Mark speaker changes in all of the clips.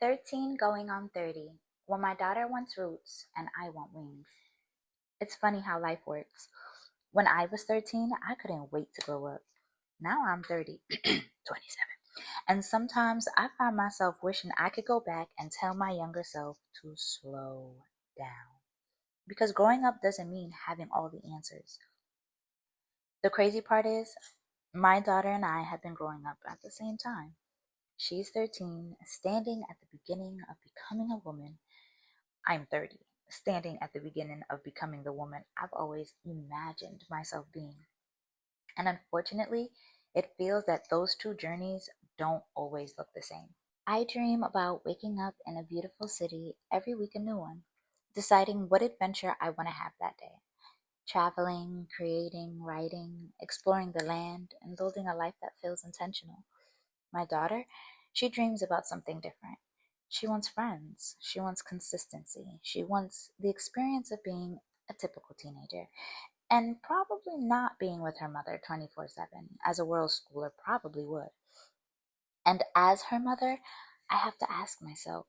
Speaker 1: 13 going on 30, when my daughter wants roots and I want wings. It's funny how life works. When I was 13, I couldn't wait to grow up. Now I'm 30, 27. And sometimes I find myself wishing I could go back and tell my younger self to slow down. Because growing up doesn't mean having all the answers. The crazy part is, my daughter and I have been growing up at the same time. She's 13, standing at the beginning of becoming a woman. I'm 30, standing at the beginning of becoming the woman I've always imagined myself being. And unfortunately, it feels that those two journeys don't always look the same. I dream about waking up in a beautiful city every week, a new one, deciding what adventure I want to have that day. Traveling, creating, writing, exploring the land, and building a life that feels intentional. My daughter, she dreams about something different. She wants friends. She wants consistency. She wants the experience of being a typical teenager and probably not being with her mother 24/7, as a world schooler probably would. And as her mother, I have to ask myself,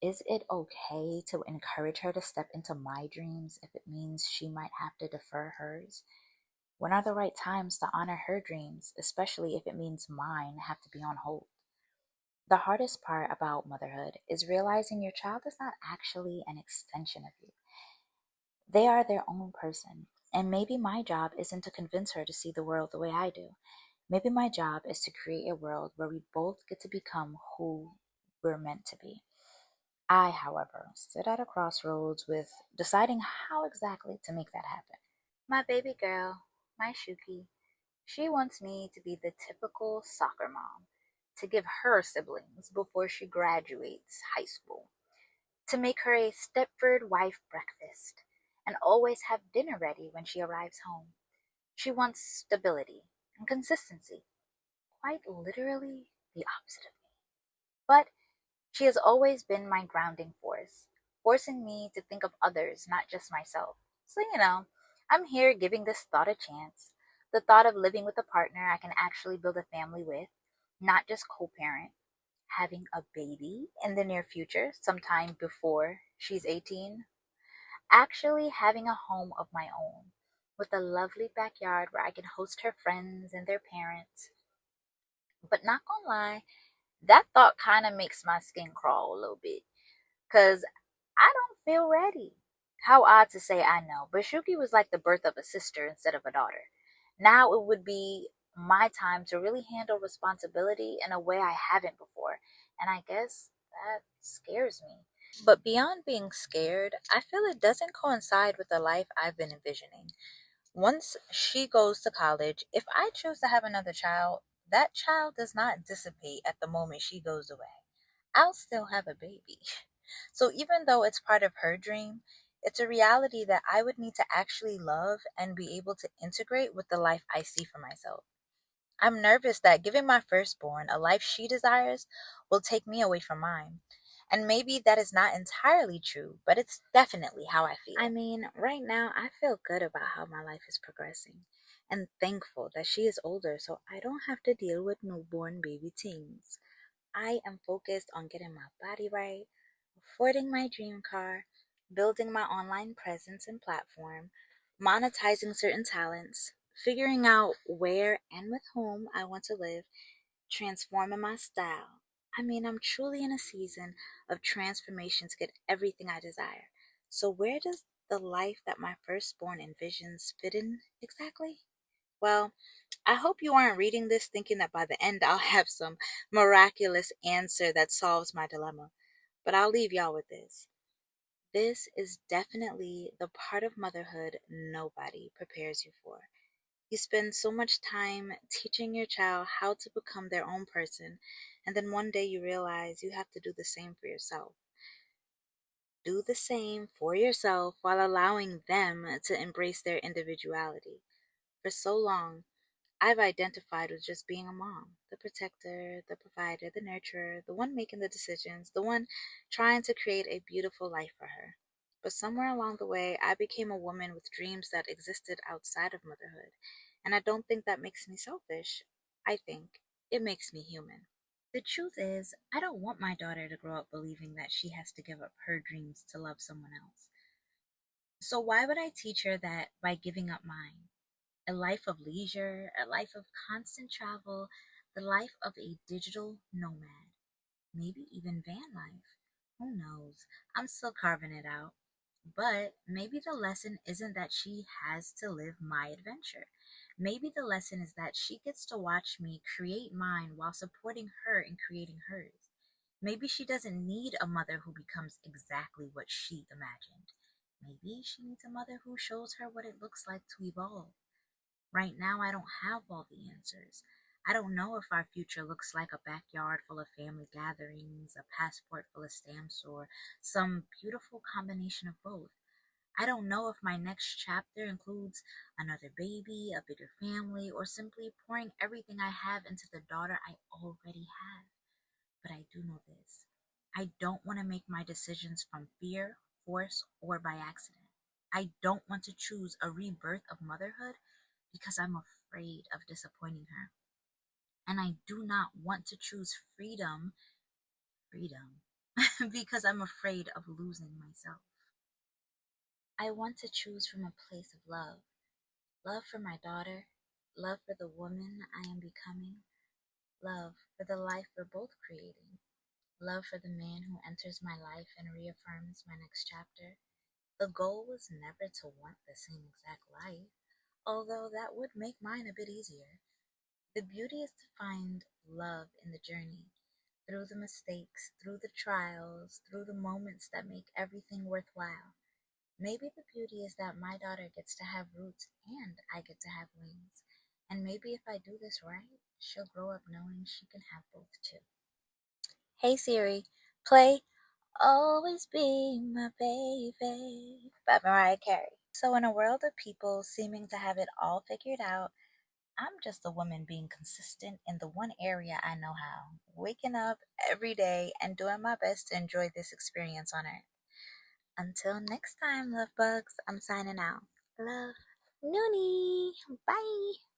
Speaker 1: is it okay to encourage her to step into my dreams if it means she might have to defer hers? When are the right times to honor her dreams, especially if it means mine have to be on hold? The hardest part about motherhood is realizing your child is not actually an extension of you. They are their own person. And maybe my job isn't to convince her to see the world the way I do. Maybe my job is to create a world where we both get to become who we're meant to be. I, however, sit at a crossroads with deciding how exactly to make that happen. My baby girl, my Shuki, she wants me to be the typical soccer mom, to give her siblings before she graduates high school, to make her a Stepford wife breakfast, and always have dinner ready when she arrives home. She wants stability and consistency, quite literally the opposite of me. But she has always been my grounding force, forcing me to think of others, not just myself. So, I'm here giving this thought a chance. The thought of living with a partner I can actually build a family with, not just co parent, having a baby in the near future, sometime before she's 18, actually having a home of my own with a lovely backyard where I can host her friends and their parents. But not gonna lie, that thought kind of makes my skin crawl a little bit because I don't feel ready. How odd to say, I know, but Shuki was like the birth of a sister instead of a daughter. Now it would be my time to really handle responsibility in a way I haven't before, and I guess that scares me. But beyond being scared, I feel it doesn't coincide with the life I've been envisioning. Once she goes to college, if I choose to have another child, that child does not dissipate at the moment she goes away. I'll still have a baby. So even though it's part of her dream, it's a reality that I would need to actually love and be able to integrate with the life I see for myself. I'm nervous that giving my firstborn a life she desires will take me away from mine. And maybe that is not entirely true, but it's definitely how I feel. I mean, right now I feel good about how my life is progressing and thankful that she is older so I don't have to deal with newborn baby teens. I am focused on getting my body right, affording my dream car, building my online presence and platform, monetizing certain talents, figuring out where and with whom I want to live, transforming my style. I mean, I'm truly in a season of transformation to get everything I desire. So, where does the life that my firstborn envisions fit in exactly? Well, I hope you aren't reading this thinking that by the end I'll have some miraculous answer that solves my dilemma. But I'll leave y'all with this. This is definitely the part of motherhood nobody prepares you for. You spend so much time teaching your child how to become their own person, and then one day you realize you have to do the same for yourself. Do the same for yourself while allowing them to embrace their individuality. For so long, I've identified with just being a mom, the protector, the provider, the nurturer, the one making the decisions, the one trying to create a beautiful life for her. But somewhere along the way, I became a woman with dreams that existed outside of motherhood. And I don't think that makes me selfish. I think it makes me human. The truth is, I don't want my daughter to grow up believing that she has to give up her dreams to love someone else. So why would I teach her that by giving up mine? A life of leisure, a life of constant travel, the life of a digital nomad, maybe even van life. Who knows? I'm still carving it out. But maybe the lesson isn't that she has to live my adventure. Maybe the lesson is that she gets to watch me create mine while supporting her in creating hers. Maybe she doesn't need a mother who becomes exactly what she imagined. Maybe she needs a mother who shows her what it looks like to evolve. Right now, I don't have all the answers. I don't know if our future looks like a backyard full of family gatherings, a passport full of stamps, or some beautiful combination of both. I don't know if my next chapter includes another baby, a bigger family, or simply pouring everything I have into the daughter I already have. But I do know this. I don't want to make my decisions from fear, force, or by accident. I don't want to choose a rebirth of motherhood because I'm afraid of disappointing her. And I do not want to choose freedom, because I'm afraid of losing myself. I want to choose from a place of love. Love for my daughter, love for the woman I am becoming, love for the life we're both creating, love for the man who enters my life and reaffirms my next chapter. The goal was never to want the same exact life, although that would make mine a bit easier. The beauty is to find love in the journey, through the mistakes, through the trials, through the moments that make everything worthwhile. Maybe the beauty is that my daughter gets to have roots and I get to have wings. And maybe if I do this right, she'll grow up knowing she can have both too. Hey Siri, play Always Be My Baby by Mariah Carey. So, in a world of people seeming to have it all figured out, I'm just a woman being consistent in the one area I know how, waking up every day and doing my best to enjoy this experience on Earth. Until next time, love bugs, I'm signing out. Love, Noonie. Bye.